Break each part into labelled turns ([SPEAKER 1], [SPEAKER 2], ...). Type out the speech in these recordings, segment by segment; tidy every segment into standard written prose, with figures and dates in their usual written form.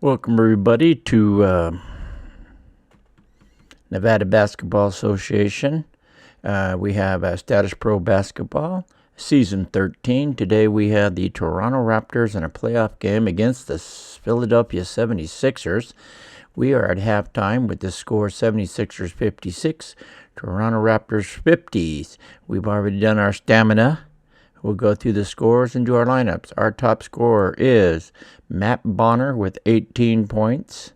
[SPEAKER 1] Welcome everybody to Nevada Basketball Association. We have Statis-Pro Basketball, Season 13. Today we have the Toronto Raptors in a playoff game against the Philadelphia 76ers. We are at halftime with the score 76ers 56, Toronto Raptors 50s. We've already done our stamina. We'll go through the scores and do our lineups. Our top scorer is Matt Bonner with 18 points.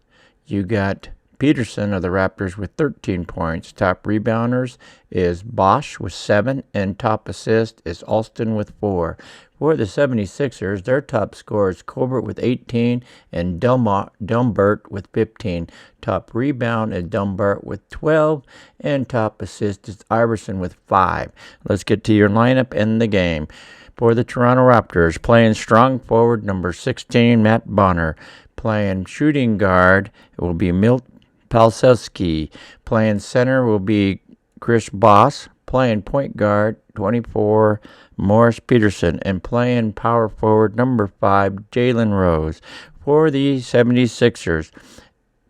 [SPEAKER 1] You got Peterson of the Raptors with 13 points. Top rebounders is Bosch with 7, and top assist is Alston with 4. For the 76ers, their top scorer is Colbert with 18 and Dumbert with 15. Top rebound is Dumbert with 12, and top assist is Iverson with 5. Let's get to your lineup and the game. For the Toronto Raptors, playing strong forward, number 16, Matt Bonner. Playing shooting guard, it will be Milt Palsevsky. Playing center will be Chris Boss. Playing point guard, 24, Morris Peterson. And playing power forward, number 5, Jalen Rose. For the 76ers,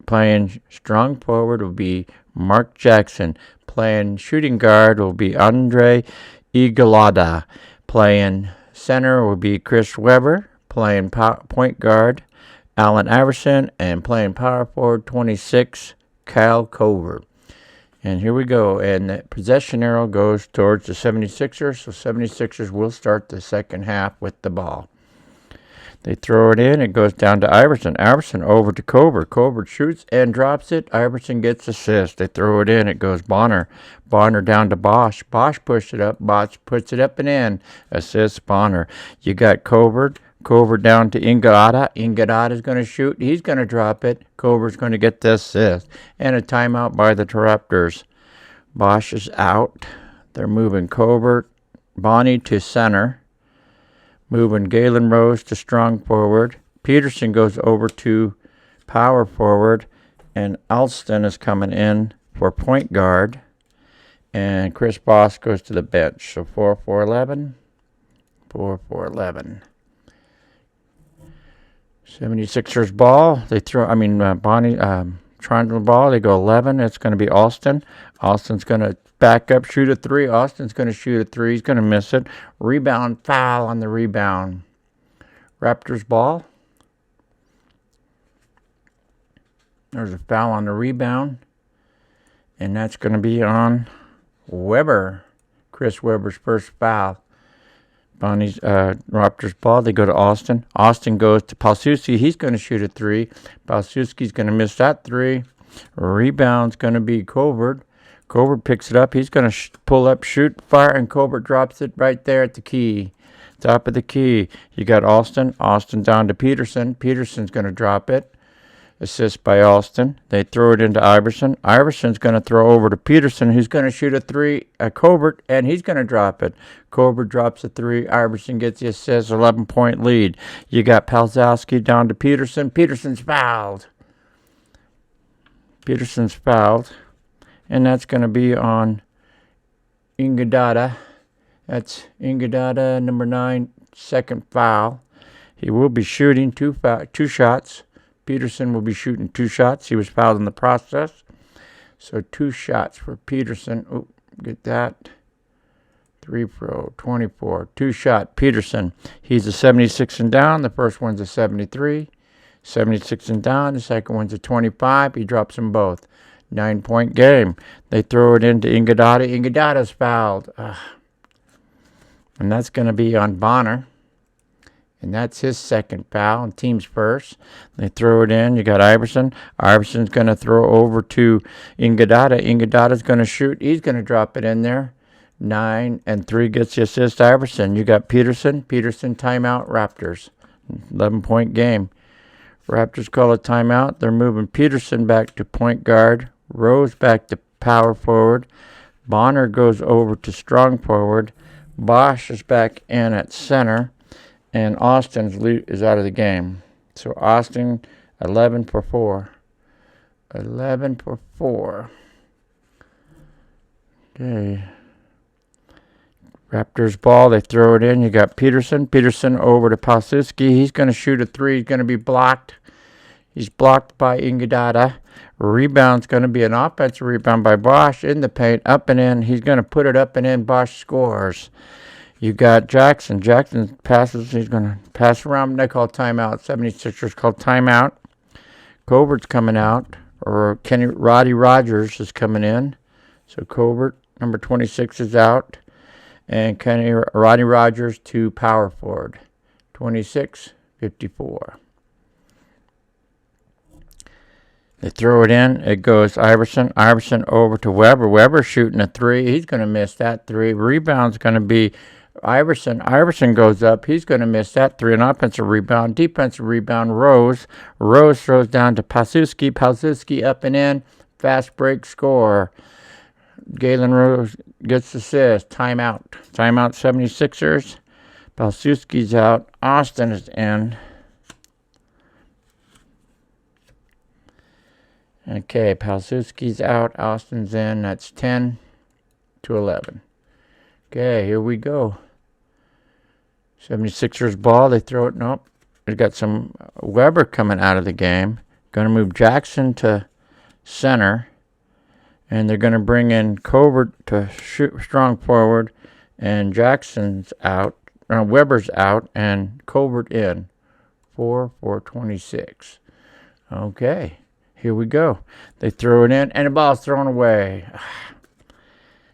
[SPEAKER 1] playing strong forward will be Mark Jackson. Playing shooting guard will be Andre Iguodala. Playing center will be Chris Webber. Playing point guard, Allen Iverson. And playing power forward, 26, Kyle Covert. And here we go. And the possession arrow goes towards the 76ers. So 76ers will start the second half with the ball. They throw it in. It goes down to Iverson. Iverson over to Covert. Covert shoots and drops it. Iverson gets assist. They throw it in. It goes Bonner. Bonner down to Bosch. Bosch pushed it up. Bosch puts it up and in. Assist Bonner. You got Covert. Covert down to Iguodala. Iguodala is going to shoot. He's going to drop it. Covert's going to get the assist. And a timeout by the Raptors. Bosch is out. They're moving Covert, Bonnie to center. Moving Galen Rose to strong forward. Peterson goes over to power forward. And Alston is coming in for point guard. And Chris Boss goes to the bench. So 4-4-11. 4-4-11. 76ers ball. They throw, Bonnie, triangle ball. They go 11. It's going to be Alston. Alston's going to back up, shoot a 3. Austin's going to shoot a 3. He's going to miss it. Rebound, foul on the rebound. Raptors ball. There's a foul on the rebound. And that's going to be on Webber. Chris Webber's first foul. Bonnie's Raptors ball. They go to Austin. Austin goes to Palsevsky. He's going to shoot a 3. Palsevsky's going to miss that 3. Rebound's going to be Covert. Covert picks it up. He's going to pull up, shoot, fire, and Covert drops it right there at the key. Top of the key. You got Alston. Alston down to Peterson. Peterson's going to drop it. Assist by Alston. They throw it into Iverson. Iverson's going to throw over to Peterson, who's going to shoot a 3 at Covert, and he's going to drop it. Covert drops a 3. Iverson gets the assist, 11-point lead. You got Palsevsky down to Peterson. Peterson's fouled. Peterson's fouled. And that's going to be on Iguodala. That's Iguodala, number 9, second foul. He will be shooting two shots. Peterson will be shooting 2 shots. He was fouled in the process. So 2 shots for Peterson. Oh, get that. 3-pro, 24. 2-shot Peterson. He's a 76 and down. The first one's a 73. 76 and down. The second one's a 25. He drops them both. 9-point game. They throw it into Iguodala. Iguodala's fouled. And that's going to be on Bonner. And that's his second foul, and team's first. They throw it in. You got Iverson. Iverson's going to throw over to Iguodala. Iguodala's going to shoot. He's going to drop it in there. 9 and 3 gets the assist, Iverson. You got Peterson. Peterson timeout, Raptors. 11-point game. Raptors call a timeout. They're moving Peterson back to point guard. Rose back to power forward. Bonner goes over to strong forward. Bosch is back in at center. And Austin is out of the game. So Austin, 11 for 4. 11 for 4. Okay. Raptors ball. They throw it in. You got Peterson. Peterson over to Palsevsky. He's going to shoot a 3. He's going to be blocked. He's blocked by Iguodala. Rebound's going to be an offensive rebound by Bosch in the paint, up and in. He's going to put it up and in. Bosch scores. You got Jackson. Jackson passes. He's going to pass around. They call timeout. 76ers call timeout. Covert's coming out. Or Roddy Rogers is coming in. So Covert, number 26, is out. And Roddy Rogers to power forward. 26-54. They throw it in. It goes Iverson. Iverson over to Weber. Weber shooting a three. He's going to miss that three. Rebound's going to be Iverson. Iverson goes up. He's going to miss that three. An offensive rebound. Defensive rebound. Rose. Rose throws down to Pasewski. Pasewski up and in. Fast break score. Galen Rose gets the assist. Timeout. Timeout 76ers. Pasewski's out. Austin is in. Okay, Pasewski's out. Austin's in. That's 10-11. Okay, here we go. 76ers ball. They throw it. Nope. They've got some Weber coming out of the game. Going to move Jackson to center. And they're going to bring in Covert to shoot strong forward. And Jackson's out. Weber's out. And Covert in. 4-4-26. Okay. Here we go. They throw it in, and the ball's thrown away.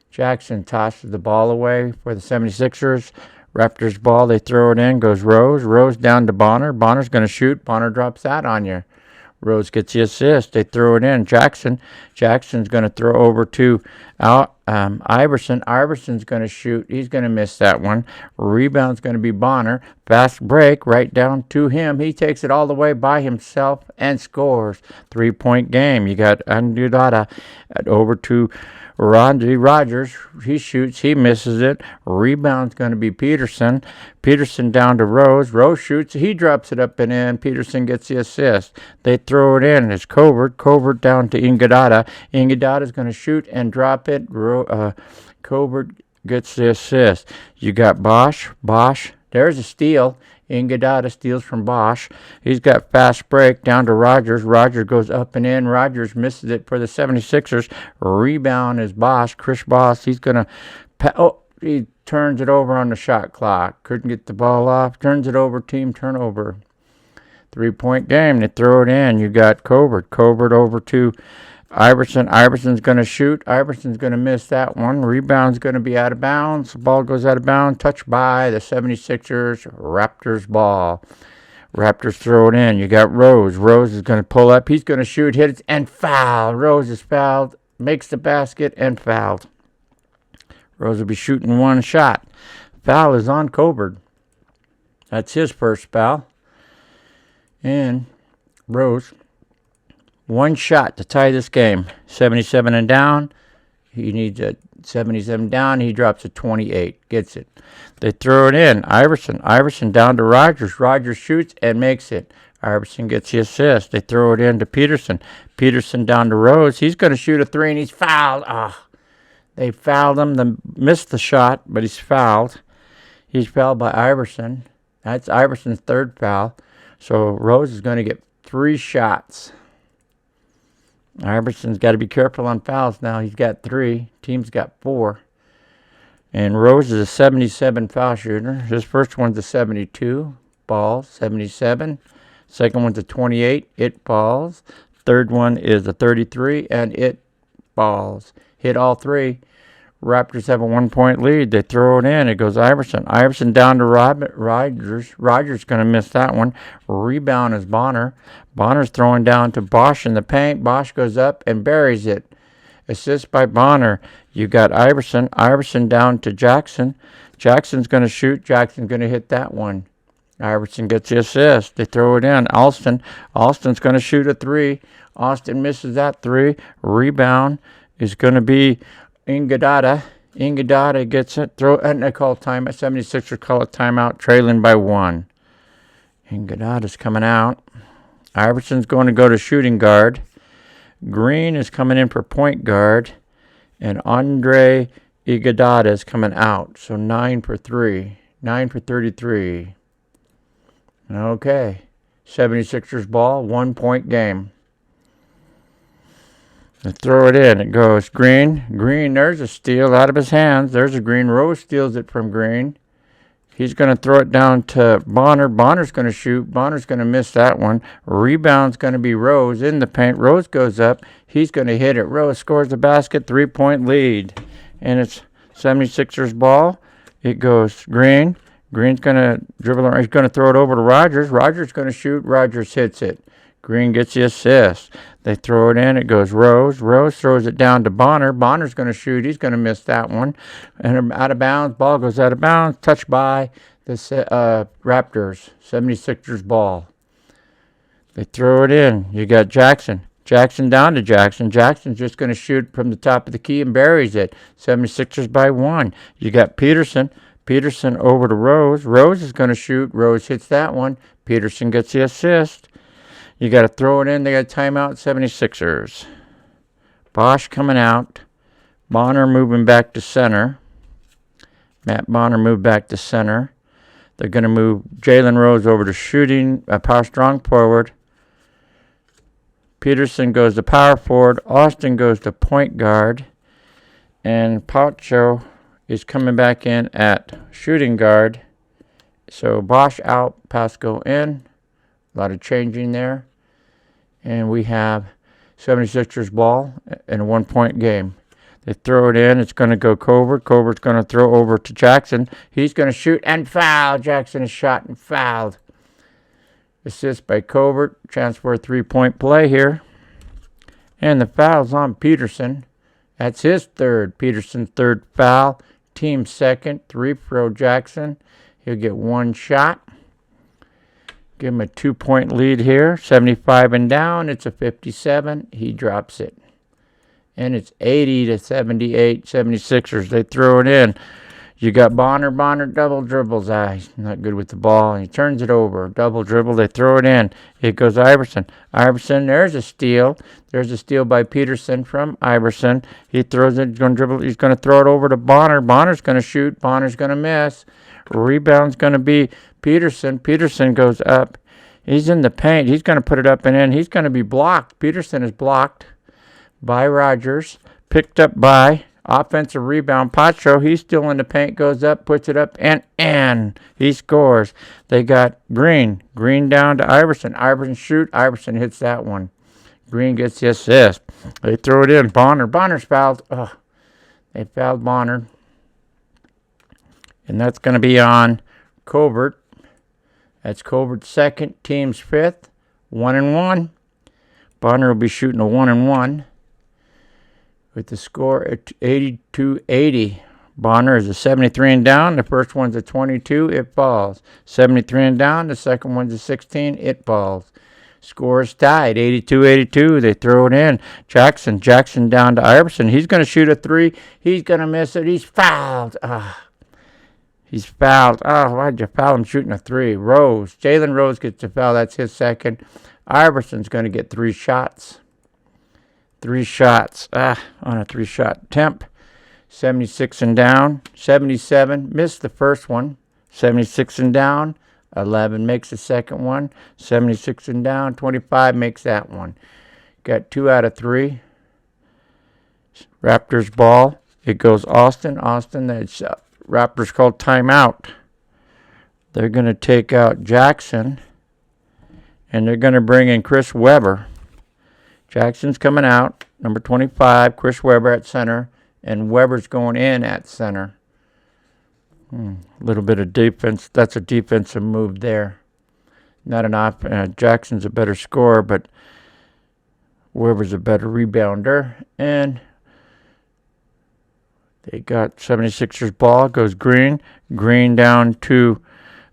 [SPEAKER 1] Jackson tosses the ball away for the 76ers. Raptors ball, they throw it in, goes Rose. Rose down to Bonner. Bonner's going to shoot. Bonner drops that on you. Rose gets the assist. They throw it in. Jackson's going to throw over to Iverson. Iverson's going to shoot. He's going to miss that one. Rebound's going to be Bonner. Fast break right down to him. He takes it all the way by himself and scores. 3-point game. You got Iguodala over to Roddy Rogers. He shoots. He misses it. Rebound's going to be Peterson. Peterson down to Rose. Rose shoots. He drops it up and in. Peterson gets the assist. They throw it in. It's Covert. Covert down to Iguodala. Iguodala's going to shoot and drop it. Covert gets the assist. You got Bosch. Bosch. There's a steal. Iguodala steals from Bosch. He's got fast break down to Rogers. Rogers goes up and in. Rogers misses it for the 76ers. Rebound is Bosch. Chris Bosch. He's going to... he turns it over on the shot clock. Couldn't get the ball off. Turns it over. Team turnover. 3-point game. They throw it in. You got Covert. Covert over to Iverson. Iverson's going to shoot. Iverson's going to miss that one. Rebound's going to be out of bounds. The ball goes out of bounds. Touched by the 76ers. Raptors ball. Raptors throw it in. You got Rose. Rose is going to pull up. He's going to shoot, hit it, and foul. Rose is fouled. Makes the basket and fouled. Rose will be shooting one shot. Foul is on Covert. That's his first foul. And Rose, one shot to tie this game. 77 and down. He needs a 77 down. He drops a 28. Gets it. They throw it in. Iverson. Iverson down to Rogers. Rogers shoots and makes it. Iverson gets the assist. They throw it in to Peterson. Peterson down to Rose. He's going to shoot a three, and he's fouled. They fouled him. They missed the shot, but he's fouled. He's fouled by Iverson. That's Iverson's third foul. So Rose is going to get 3 shots. Iverson's got to be careful on fouls now. He's got 3. Team's got 4. And Rose is a 77 foul shooter. His first one's a 72. Balls, 77. Second one's a 28. It falls. Third one is a 33, and it falls. Hit all 3. Raptors have a 1-point lead. They throw it in. It goes Iverson. Iverson down to Rogers. Rogers going to miss that one. Rebound is Bonner. Bonner's throwing down to Bosch in the paint. Bosch goes up and buries it. Assist by Bonner. You got Iverson. Iverson down to Jackson. Jackson's going to shoot. Jackson's going to hit that one. Iverson gets the assist. They throw it in. Alston's going to shoot a 3. Austin misses that 3. Rebound is going to be Iguodala. Iguodala gets it. And they call timeout. 76ers call a timeout, trailing by 1. Iguodala's coming out. Iverson's going to go to shooting guard. Green is coming in for point guard. And Andre Iguodala is coming out. So 9 for 3. 9 for 33. Okay. 76ers ball, 1-point game. They throw it in. It goes Green. Green, there's a steal out of his hands. There's a Green. Rose steals it from Green. He's going to throw it down to Bonner. Bonner's going to shoot. Bonner's going to miss that one. Rebound's going to be Rose in the paint. Rose goes up. He's going to hit it. Rose scores the basket. 3-point lead. And it's 76ers ball. It goes Green. Green's going to dribble around. He's going to throw it over to Rogers. Rogers going to shoot. Rogers hits it. Green gets the assist. They throw it in. It goes Rose. Rose throws it down to Bonner. Bonner's going to shoot. He's going to miss that one. And out of bounds. Ball goes out of bounds. Touched by the Raptors. 76ers ball. They throw it in. You got Jackson. Jackson down to Jackson. Jackson's just going to shoot from the top of the key and buries it. 76ers by 1. You got Peterson. Peterson over to Rose. Rose is going to shoot. Rose hits that one. Peterson gets the assist. You got to throw it in. They got a timeout, 76ers. Bosch coming out. Bonner moving back to center. Matt Bonner moved back to center. They're going to move Jalen Rose over to shooting, power strong forward. Peterson goes to power forward. Austin goes to point guard. And Pacho is coming back in at shooting guard. So Bosch out, Pasco in. A lot of changing there. And we have 76ers ball in a 1-point game. They throw it in. It's going to go Covert. Covert's going to throw over to Jackson. He's going to shoot and foul. Jackson is shot and fouled. Assist by Covert. Chance for a 3-point play here. And the foul's on Peterson. That's his third. Peterson's third foul. Team second. 3 for Jackson. He'll get 1 shot. Give him a 2-point lead here. 75 and down. It's a 57. He drops it. And it's 80 to 78. 76ers. They throw it in. You got Bonner. Bonner double dribbles. He's not good with the ball. He turns it over. Double dribble. They throw it in. It goes Iverson. Iverson. There's a steal. There's a steal by Peterson from Iverson. He throws it. He's going to dribble. He's going to throw it over to Bonner. Bonner's going to shoot. Bonner's going to miss. Rebound's going to be Peterson. Peterson goes up. He's in the paint. He's going to put it up and in. He's going to be blocked. Peterson is blocked by Rogers. Picked up by offensive rebound. Pacho, he's still in the paint. Goes up, puts it up, and he scores. They got Green. Green down to Iverson. Iverson shoot. Iverson hits that one. Green gets the assist. They throw it in. Bonner. Bonner's fouled. They fouled Bonner. And that's going to be on Covert. That's Covert's second, team's fifth. 1-1. Bonner will be shooting a 1-1 with the score at 82-80. Bonner is a 73 and down. The first one's a 22. It falls. 73 and down. The second one's a 16. It falls. Score is tied. 82-82. They throw it in. Jackson. Jackson down to Iverson. He's going to shoot a 3. He's going to miss it. He's fouled. He's fouled. Why'd you foul him shooting a 3? Rose. Jalen Rose gets the foul. That's his second. Iverson's going to get 3 shots. 3 shots. On a 3-shot attempt. 76 and down. 77. Missed the first one. 76 and down. 11 makes the second one. 76 and down. 25 makes that one. Got 2 out of 3. Raptors ball. It goes Austin. Austin, that's Raptors called timeout. They're going to take out Jackson. And they're going to bring in Chris Webber. Jackson's coming out. Number 25, Chris Webber at center. And Webber's going in at center. A little bit of defense. That's a defensive move there. Not an off. Jackson's a better scorer, but Webber's a better rebounder. And they got 76ers ball. Goes Green. Green down to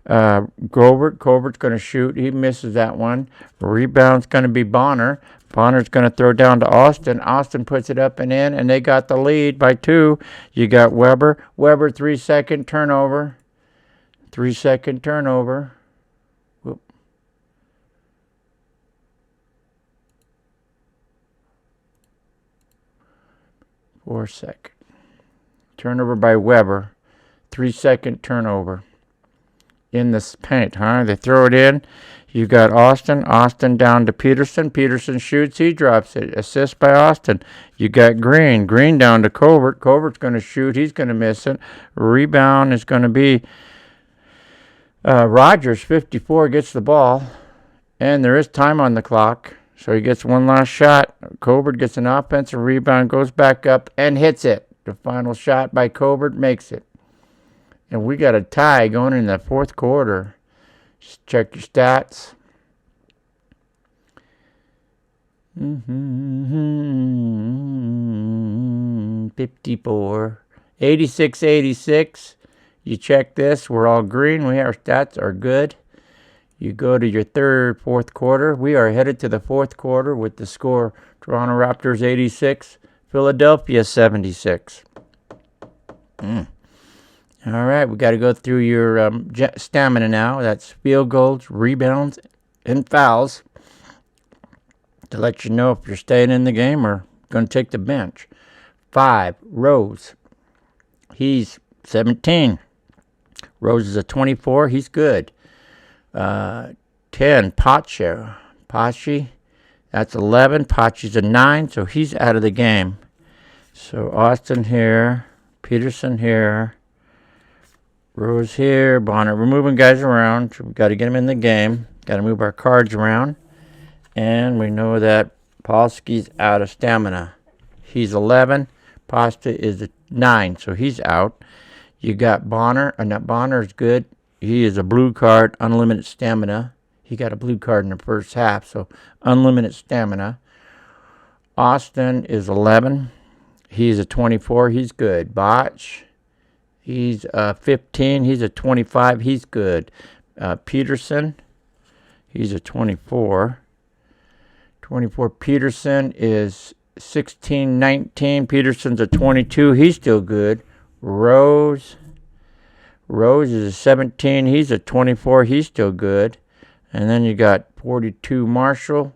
[SPEAKER 1] Gobert. Gobert's going to shoot. He misses that one. Rebound's going to be Bonner. Bonner's going to throw down to Austin. Austin puts it up and in, and they got the lead by 2. You got Webber. Webber, 3-second turnover. 3-second turnover. Whoop. 4-second. Turnover by Webber. 3-second turnover. in this paint, huh? They throw it in. You got Austin. Austin down to Peterson. Peterson shoots. He drops it. Assist by Austin. You got Green. Green down to Colbert. Colbert's going to shoot. He's going to miss it. Rebound is going to be Rogers. 54 gets the ball. And there is time on the clock. So he gets one last shot. Colbert gets an offensive rebound. Goes back up and hits it. The final shot by Colbert makes it. And we got a tie going in the fourth quarter. Just check your stats. 54. 86-86. You check this. We're all green. Our stats are good. You go to your fourth quarter. We are headed to the fourth quarter with the score Toronto Raptors 86, Philadelphia 76. All right, we got to go through your stamina now. That's field goals, rebounds, and fouls to let you know if you're staying in the game or going to take the bench. 5, Rose. He's 17. Rose is a 24. He's good. 10, Pachi. That's 11. Pachi's a 9, so he's out of the game. So Austin here, Peterson here, Rose here, Bonner. We're moving guys around. So we got to get them in the game. Got to move our cards around. And we know that Polsky's out of stamina. He's 11. Pasta is a 9, so he's out. You got Bonner. Bonner's good. He is a blue card, unlimited stamina. He got a blue card in the first half, so unlimited stamina. Austin is 11. He's a 24. He's good. Botch. He's 15. He's a 25. He's good. Peterson. He's a 24. 24. Peterson is 16, 19. Peterson's a 22. He's still good. Rose is a 17. He's a 24. He's still good. And then you got 42 Marshall.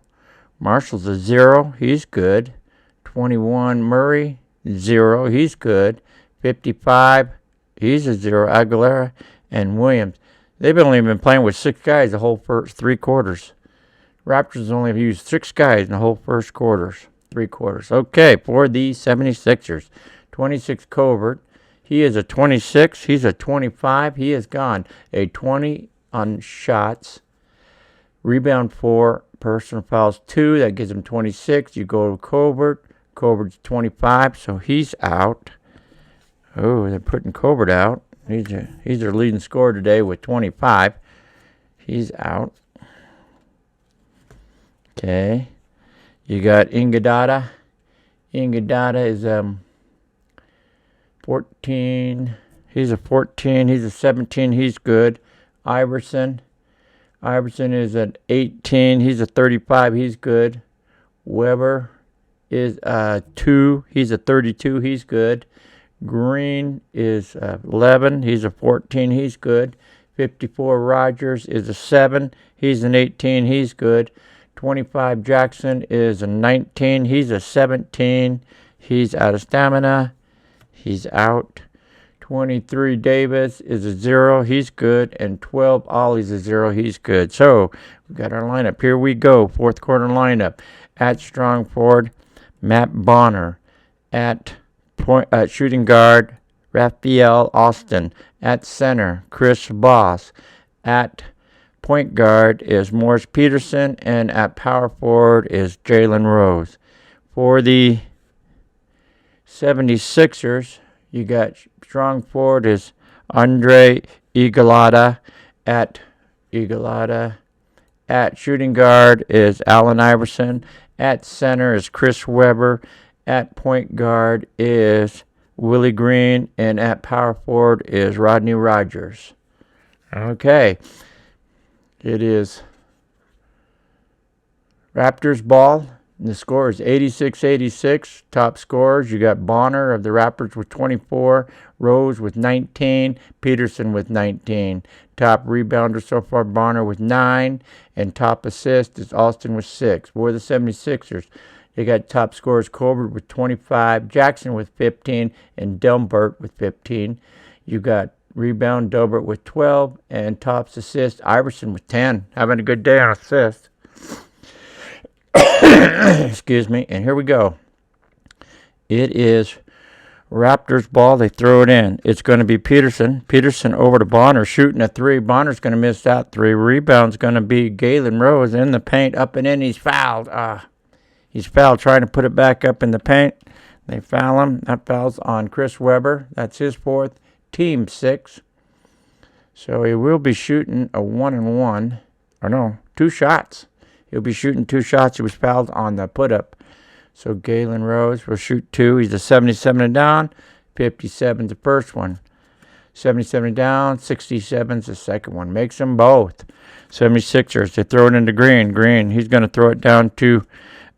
[SPEAKER 1] Marshall's a 0. He's good. 21 Murray, 0. He's good. 55. He's a 0. Aguilera and Williams. They've only been playing with 6 guys the whole first 3 quarters. Raptors only have used 6 guys in the whole first 3 quarters. Okay, for the 76ers. 26 Colbert. He is a 26. He's a 25. He is gone. A 20 on shots. Rebound 4. Personal fouls 2. That gives him 26. You go to Colbert. Colbert's 25, so he's out. Oh, they're putting Colbert out. He's their leading scorer today with 25. He's out. Okay. You got Iguodala. Iguodala is 14. He's a 14. He's a 17. He's good. Iverson is at 18. He's a 35. He's good. Weber is 2. He's a 32. He's good. Green is 11. He's a 14. He's good. 54 Rogers is a 7. He's an 18. He's good. 25 Jackson is a 19. He's a 17. He's out of stamina. He's out. 23 Davis is a 0. He's good. And 12 Ollie's a 0. He's good. So we got our lineup. Here we go. Fourth quarter lineup. At strong forward, Matt Bonner. At shooting guard, Raphael Austin. At center, Chris Boss. At point guard is Morris Peterson. And at power forward is Jalen Rose. For the 76ers, you got strong forward is Andre Iguodala. At shooting guard is Allen Iverson. At center is Chris Webber. At point guard is Willie Green. And at power forward is Rodney Rogers. Okay. It is Raptors ball. And the score is 86-86. Top scorers, you got Bonner of the Raptors with 24, Rose with 19, Peterson with 19. Top rebounder so far, Bonner with 9, and top assist is Austin with 6. For the 76ers, you got top scorers Colbert with 25, Jackson with 15, and Delbert with 15. You got Rebound, Dobert with 12. And tops assist, Iverson with 10. Having a good day on assist. Excuse me. And here we go. It is Raptors ball. They throw it in. It's going to be Peterson. Peterson over to Bonner, shooting a 3. Bonner's going to miss that 3. Rebound's going to be Galen Rose in the paint, up and in. He's fouled. He's fouled trying to put it back up in the paint. They foul him. That foul's on Chris Webber. That's his 4th. Team 6. So he will be shooting a 1-and-1. Or no, 2 shots. He'll be shooting 2 shots. He was fouled on the put-up. So Galen Rose will shoot 2. He's a 77 and down. 57's the first one. 77 and down. 67's the second one. Makes them both. 76ers, they throw it into Green. Green, he's going to throw it down to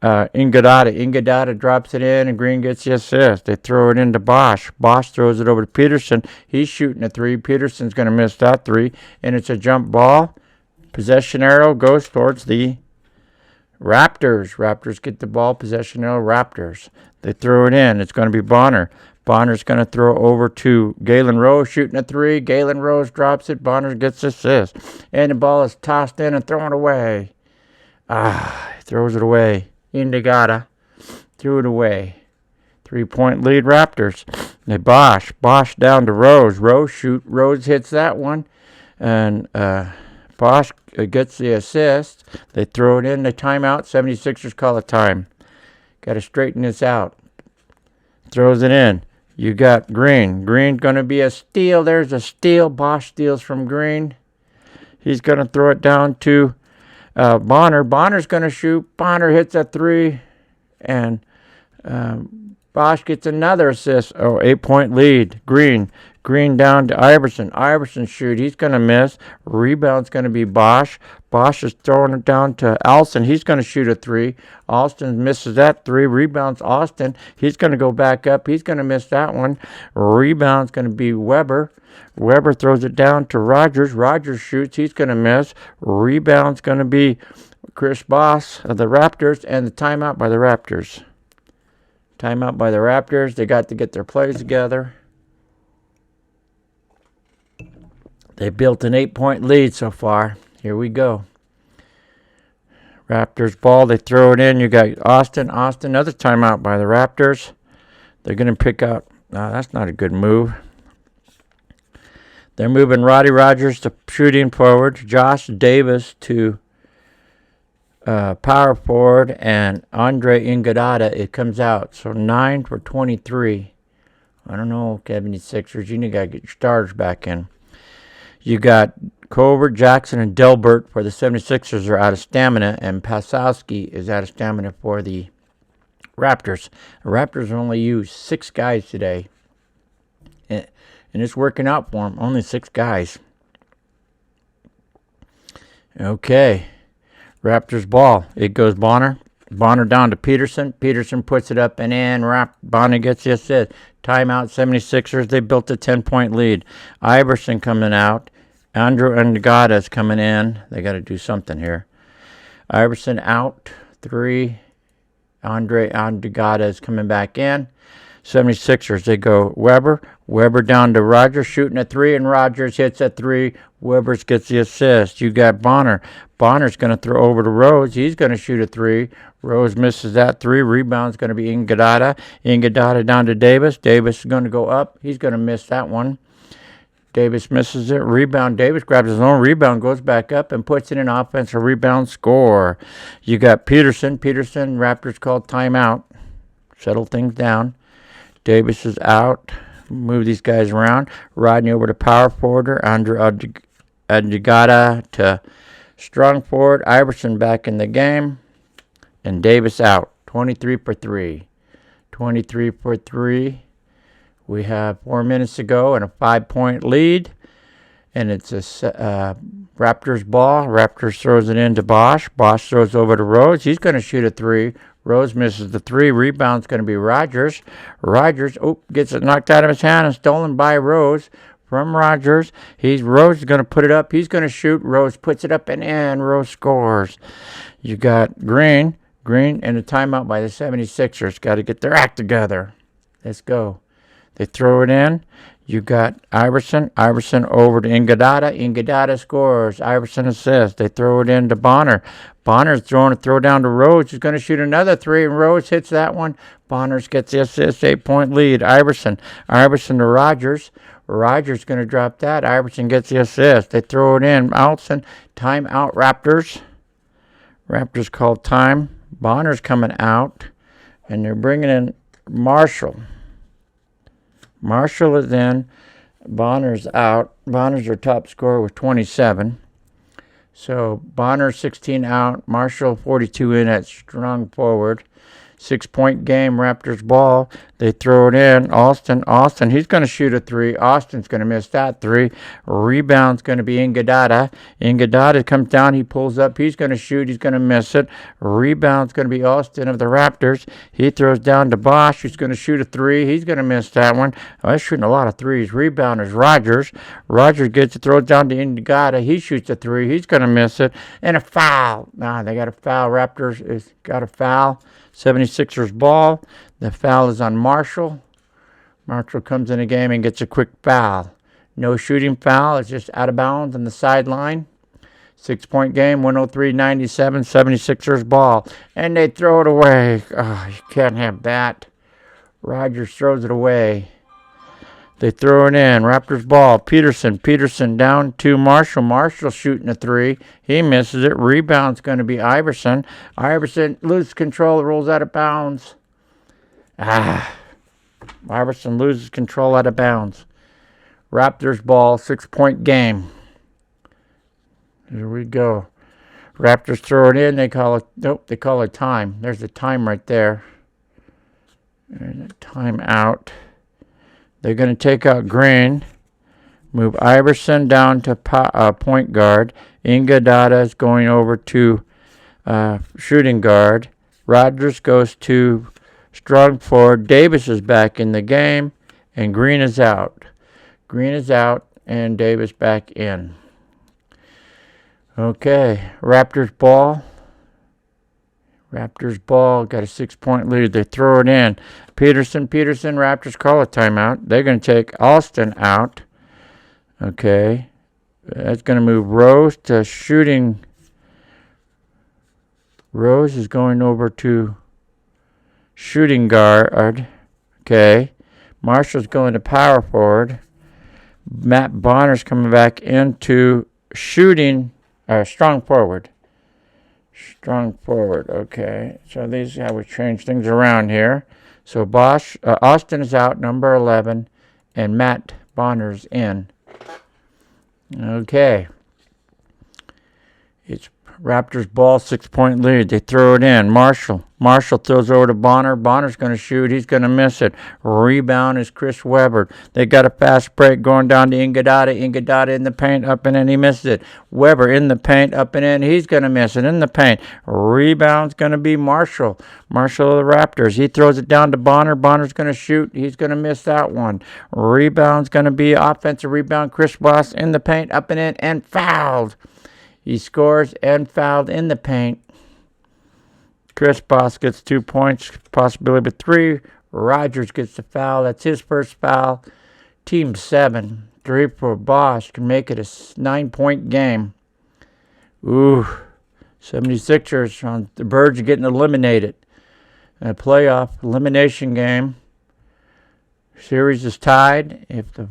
[SPEAKER 1] Iguodala. Iguodala drops it in, and Green gets the assist. They throw it into Bosch. Bosch throws it over to Peterson. He's shooting a 3. Peterson's going to miss that 3, and it's a jump ball. Possession arrow goes towards the Raptors. Raptors get the ball. Possession arrow, Raptors. They throw it in. It's going to be Bonner. Bonner's going to throw over to Galen Rose, shooting a 3. Galen Rose drops it. Bonner gets the assist. And the ball is tossed in and thrown away. He throws it away. Indigada threw it away. 3-point lead, Raptors. They Bosch. Bosch down to Rose. Rose shoot. Rose hits that one. And Bosch gets the assist. They throw it in. The timeout. 76ers call a time. Got to straighten this out. Throws it in. You got Green. Green going to be a steal. There's a steal. Bosch steals from Green. He's going to throw it down to Bonner. Bonner's going to shoot. Bonner hits a 3. And Bosch gets another assist. 8-point lead. Green. Green down to Iverson. Iverson shoot. He's going to miss. Rebound's going to be Bosch. Bosch is throwing it down to Alston. He's going to shoot a 3. Alston misses that 3. Rebounds Austin. He's going to go back up. He's going to miss that one. Rebound's going to be Webber. Webber throws it down to Rogers. Rogers shoots. He's going to miss. Rebound's going to be Chris Bosh of the Raptors, and the timeout by the Raptors. Timeout by the Raptors. They got to get their plays together. They built an 8-point lead so far. Here we go. Raptors ball. They throw it in. You got Austin. Another timeout by the Raptors. They're going to pick out. No, that's not a good move. They're moving Roddy Rogers to shooting forward. Josh Davis to power forward. And Andre Iguodala, it comes out. So 9 for 23. I don't know, Kevin, Sixers. You got to get your starters back in. You got Colbert, Jackson, and Delbert for the 76ers are out of stamina, and Pasowski is out of stamina for the Raptors. The Raptors only used 6 guys today, and it's working out for them. Only 6 guys. Okay, Raptors ball. It goes Bonner. Bonner down to Peterson. Peterson puts it up and in. Bonner gets the assist. Timeout, 76ers. They built a 10-point lead. Iverson coming out. Andrew Iguodala is coming in. They got to do something here. Iverson out. 3. Andre Iguodala is coming back in. 76ers, they go Webber. Webber down to Rogers, shooting a 3, and Rogers hits a 3. Webber gets the assist. You got Bonner. Bonner's going to throw over to Rose. He's going to shoot a 3. Rose misses that 3. Rebound's going to be Iguodala. Iguodala down to Davis. Davis is going to go up. He's going to miss that one. Davis misses it. Rebound. Davis grabs his own rebound, goes back up, and puts in an offensive rebound score. You got Peterson. Raptors called timeout. Settle things down. Davis is out. Move these guys around. Rodney over to power forward. Andrew Iguodala to strong forward. Iverson back in the game. And Davis out. 23 for 3. 23 for 3. We have 4 minutes to go and a 5-point lead. And it's a Raptors ball. Raptors throws it into Bosch. Bosch throws over to Rose. He's going to shoot a 3. Rose misses the 3. Rebound's going to be Rogers. Rogers gets it knocked out of his hand and stolen by Rose from Rogers. Rose is going to put it up. He's going to shoot. Rose puts it up and in. Rose scores. You got Green, and a timeout by the 76ers. Got to get their act together. Let's go. They throw it in. You got Iverson. Iverson over to Iguodala. Iguodala scores. Iverson assists. They throw it into Bonner. Bonner's throwing a throw down to Rose. He's going to shoot another three, and Rose hits that one. Bonner's gets the assist. 8-point lead. Iverson. Iverson to Rogers. Rogers going to drop that. Iverson gets the assist. They throw it in. Outson. Timeout Raptors. Raptors call time. Bonner's coming out, and they're bringing in Marshall. Marshall is in. Bonner's out. Bonner's their top scorer with 27. So Bonner 16 out. Marshall 42 in at strong forward. 6-point game. Raptors ball. They throw it in. Austin, he's going to shoot a three. Austin's going to miss that three. Rebound's going to be Iguodala. Iguodala comes down. He pulls up. He's going to shoot. He's going to miss it. Rebound's going to be Austin of the Raptors. He throws down to Bosch. He's going to shoot a three. He's going to miss that one. Oh, he's shooting a lot of threes. Rebound is Rogers. Rogers gets it. Throws down to Iguodala. He shoots a three. He's going to miss it. And a foul. They got a foul. Raptors has got a foul. 76ers ball. The foul is on Marshall. Marshall comes in the game and gets a quick foul. No shooting foul. It's just out of bounds on the sideline. 6-point game, 103-97, 76ers ball. And they throw it away. Oh, you can't have that. Rogers throws it away. They throw it in. Raptors ball. Peterson down to Marshall. Marshall shooting a three. He misses it. Rebound's going to be Iverson. Iverson loses control. It rolls out of bounds. Iverson loses control out of bounds. Raptors ball. 6-point game. Here we go. Raptors throw it in. They call it. Nope. They call it time. There's the time right there. There's a timeout. They're going to take out Green, move Iverson down to point guard. Iguodala is going over to shooting guard. Rogers goes to strong forward. Davis is back in the game, and Green is out. Green is out, and Davis back in. Okay, Raptors ball. Raptors ball, got a 6-point lead. They throw it in. Peterson, Raptors call a timeout. They're going to take Austin out. Okay. That's going to move Rose to shooting. Rose is going over to shooting guard. Okay. Marshall's going to power forward. Matt Bonner's coming back into strong forward. Strong forward, okay. So these how we change things around here. So Austin is out, number 11, and Matt Bonner's in. Okay. It's Raptors ball, 6-point lead. They throw it in. Marshall throws over to Bonner. Bonner's going to shoot. He's going to miss it. Rebound is Chris Webber. They got a fast break going down to Iguodala. Iguodala in the paint, up and in. He misses it. Webber in the paint, up and in. He's going to miss it in the paint. Rebound's going to be Marshall. Marshall of the Raptors. He throws it down to Bonner. Bonner's going to shoot. He's going to miss that one. Rebound's going to be offensive rebound. Chris Bosh in the paint, up and in, and fouled. He scores and fouled in the paint. Chris Bosh gets 2 points, possibility of 3. Rogers gets the foul. That's his first foul. Team 7. 3 for Bosh can make it a 9-point game. Ooh, 76ers on the verge of getting eliminated. A playoff elimination game. Series is tied. If the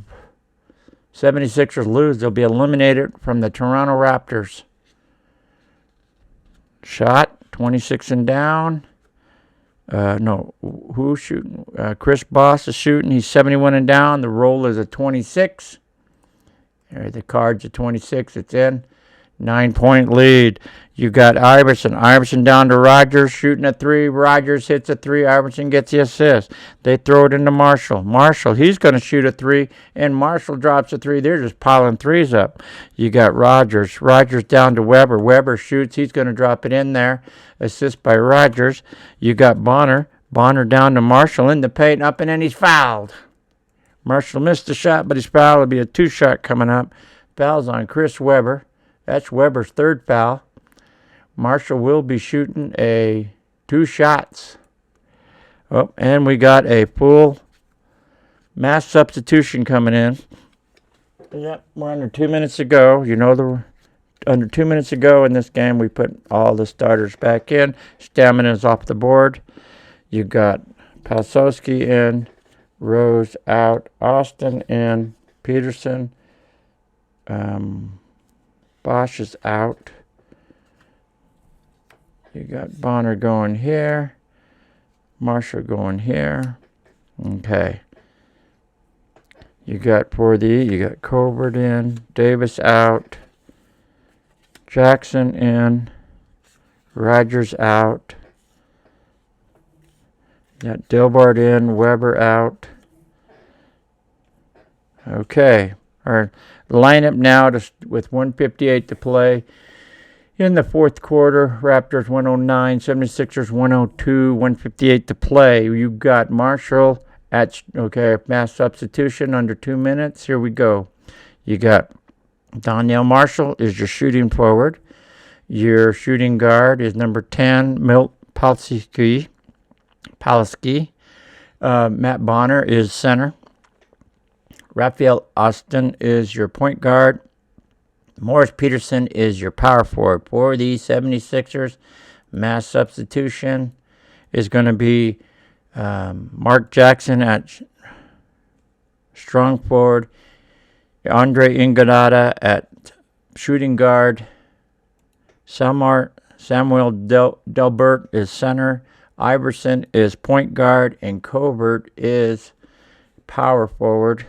[SPEAKER 1] 76ers lose, they'll be eliminated from the Toronto Raptors. Shot, 26 and down. Who's shooting? Chris Bosh is shooting. He's 71 and down. The roll is a 26. There, the card's a 26. It's in. 9-point lead. You got Iverson down to Rogers, shooting a 3. Rogers hits a 3. Iverson gets the assist. They throw it into Marshall. He's going to shoot a 3, and Marshall drops a 3. They're just piling threes up. You got Rogers down to Webber. Webber shoots. He's going to drop it in there. Assist by Rogers. You got Bonner down to Marshall in the paint, up and in. He's fouled. Marshall missed the shot, but he's fouled. It'll be a 2-shot coming up. Foul's on Chris Webber. That's Webber's 3rd foul. Marshall will be shooting 2 shots. Oh, and we got a full Mass substitution coming in. Yep, we're under 2 minutes to go. You know, under 2 minutes to go in this game, we put all the starters back in. Stamina is off the board. You got Pasowski in, Rose out, Austin in, Peterson. Bosch is out. You got Bonner going here. Marshall going here. Okay. You got you got Colbert in, Davis out, Jackson in, Rogers out. You got Dilbart in, Weber out. Okay. Our lineup now with 1:58 to play. In the fourth quarter, Raptors 109, 76ers 102, 1:58 to play. You got Marshall at, mass substitution under 2 minutes. Here we go. You got Donnell Marshall is your shooting forward. Your shooting guard is number 10, Milt Palski. Matt Bonner is center. Raphael Austin is your point guard. Morris Peterson is your power forward. For the 76ers, mass substitution is going to be Mark Jackson at strong forward, Andre Iguodala at shooting guard, Samuel Delbert is center, Iverson is point guard, and Colbert is power forward.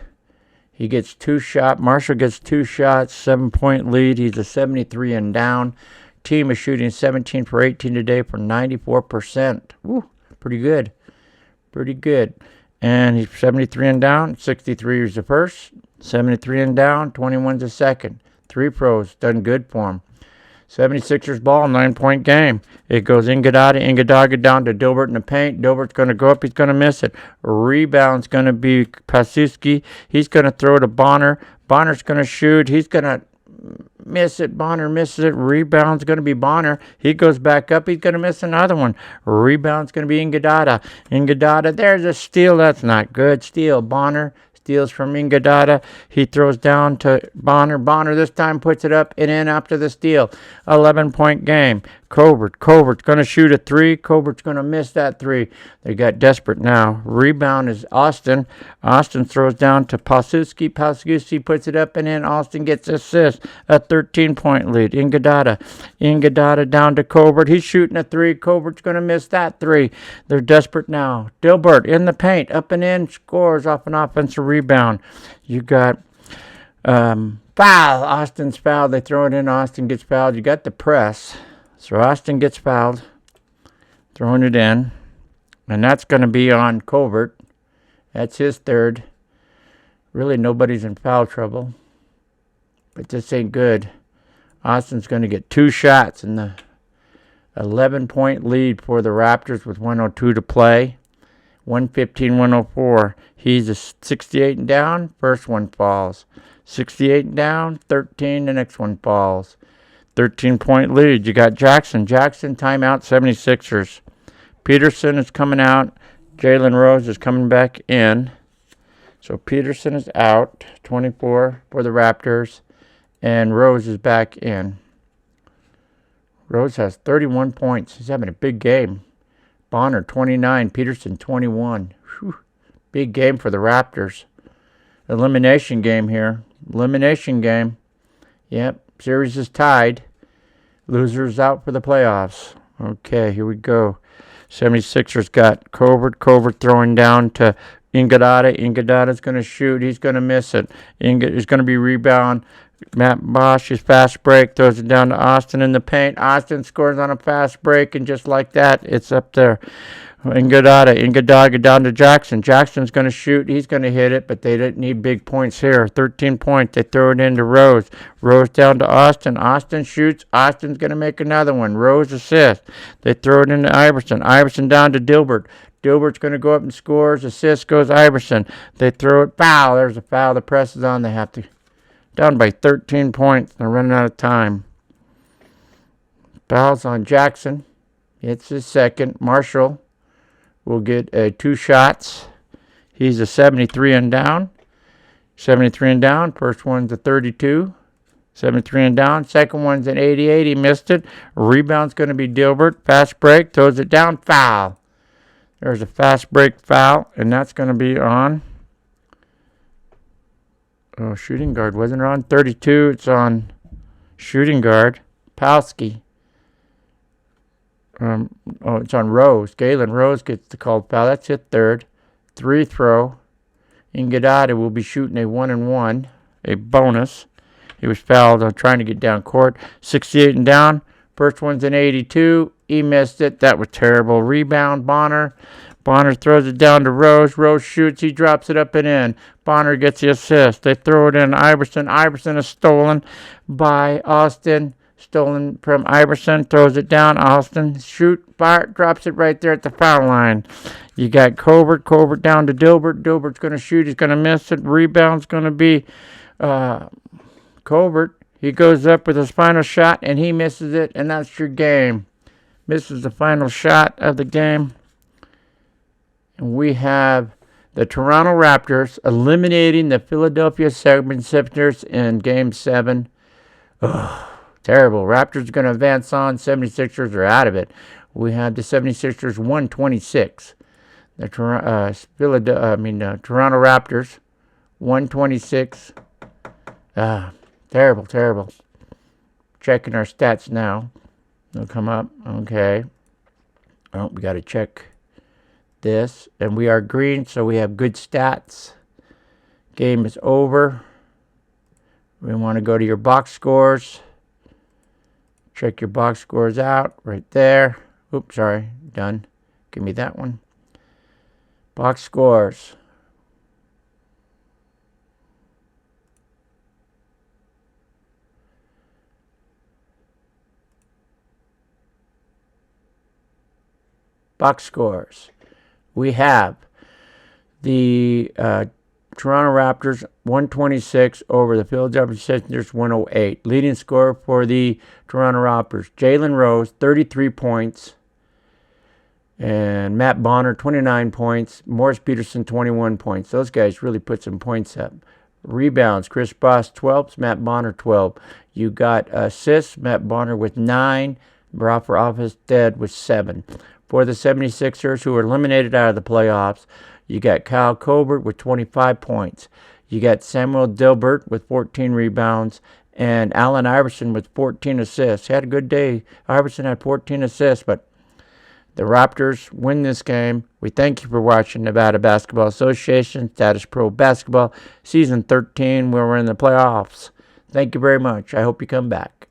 [SPEAKER 1] He gets 2 shots. Marshall gets 2 shots, 7-point lead. He's a 73 and down. Team is shooting 17 for 18 today for 94%. Woo, pretty good. Pretty good. And he's 73 and down. 63 is the first. 73 and down. 21's the second. 3 pros. Done good for him. 76ers ball, 9-point game. It goes Iguodala down to Dilbert in the paint. Dilbert's going to go up. He's going to miss it. Rebound's going to be Pasewski. He's going to throw to Bonner. Bonner's going to shoot. He's going to miss it. Bonner misses it. Rebound's going to be Bonner. He goes back up. He's going to miss another one. Rebound's going to be Iguodala. There's a steal. That's not good. Steal. Bonner steals from Iguodala. He throws down to Bonner. Bonner this time puts it up and in after the steal. 11-point game. Colbert's going to shoot a 3. Colbert's going to miss that 3. They got desperate now. Rebound is Austin. Austin throws down to Pasewski. Pasewski puts it up and in. Austin gets assist. A 13-point lead. Iguodala down to Colbert. He's shooting a 3. Colbert's going to miss that 3. They're desperate now. Dilbert in the paint. Up and in. Scores off an offensive rebound. You got foul. Austin's fouled. They throw it in. Austin gets fouled. You got the press. So Austin gets fouled, throwing it in, and that's going to be on Colbert. That's his 3rd. Really, nobody's in foul trouble, but this ain't good. Austin's going to get 2 shots in the 11-point lead for the Raptors with 102 to play. 115-104. He's a 68 and down. First one falls. 68 and down. 13. The next one falls. 13-point lead. You got Jackson. Timeout, 76ers. Peterson is coming out. Jalen Rose is coming back in. So Peterson is out. 24 for the Raptors. And Rose is back in. Rose has 31 points. He's having a big game. Bonner, 29. Peterson, 21. Whew. Big game for the Raptors. Elimination game here. Elimination game. Yep. Series is tied. Losers out for the playoffs. Okay, here we go. 76ers got Colbert throwing down to Iguodala. Iguodala's going to shoot. He's going to miss it. It's going to be rebound. Matt Bosch is fast break. Throws it down to Austin in the paint. Austin scores on a fast break, and just like that, it's up there. Iguodala down to Jackson. Jackson's going to shoot. He's going to hit it, but they didn't need big points here. 13 points. They throw it into Rose. Rose down to Austin. Austin shoots. Austin's going to make another one. Rose assists. They throw it into Iverson. Iverson down to Dilbert. Dilbert's going to go up and scores. Assist goes Iverson. They throw it. Foul. There's a foul. The press is on. They have to. Down by 13 points. They're running out of time. Fouls on Jackson. It's his second. Marshall will get 2 shots. He's a 73 and down. 73 and down. First one's a 32. 73 and down. Second one's an 88. He missed it. Rebound's going to be Dilbert. Fast break. Throws it down. Foul. There's a fast break foul, and that's going to be on. Oh, shooting guard. Wasn't it on 32? It's on shooting guard. Palski. It's on Rose. Galen Rose gets the called foul. That's hit third. 3 throw. Ingadata will be shooting a 1-and-1, a bonus. He was fouled on trying to get down court. 68 and down. First one's an 82. He missed it. That was terrible. Rebound, Bonner. Bonner throws it down to Rose. Rose shoots. He drops it up and in. Bonner gets the assist. They throw it in. Iverson. Iverson is stolen by Austin. Stolen from Iverson. Throws it down. Austin. Shoot. Fire. Drops it right there at the foul line. You got Colbert. Colbert down to Dilbert. Dilbert's going to shoot. He's going to miss it. Rebound's going to be Colbert. He goes up with his final shot, and he misses it, and that's your game. Misses the final shot of the game. And we have the Toronto Raptors eliminating the Philadelphia 76ers in Game 7. Ugh, terrible. Raptors are going to advance on. 76ers are out of it. We have the 76ers 126. The Toronto Raptors 126. Terrible, terrible. Checking our stats now. They'll come up. Okay. Oh, we got to check this. And we are green, so we have good stats. Game is over. We want to go to your box scores. Check your box scores out right there. Oops, sorry. Done. Give me that one. Box scores. Box scores. We have the Toronto Raptors 126 over the Philadelphia 76ers 108. Leading scorer for the Toronto Raptors, Jalen Rose, 33 points. And Matt Bonner, 29 points. Morris Peterson, 21 points. Those guys really put some points up. Rebounds, Chris Bosh, 12. Matt Bonner, 12. You got assists, Matt Bonner with 9. Rafa Offistead with 7. For the 76ers, who were eliminated out of the playoffs, you got Kyle Colbert with 25 points. You got Samuel Dilbert with 14 rebounds. And Allen Iverson with 14 assists. He had a good day. Iverson had 14 assists, but the Raptors win this game. We thank you for watching Nevada Basketball Association, Statis-Pro Basketball, Season 13, where we're in the playoffs. Thank you very much. I hope you come back.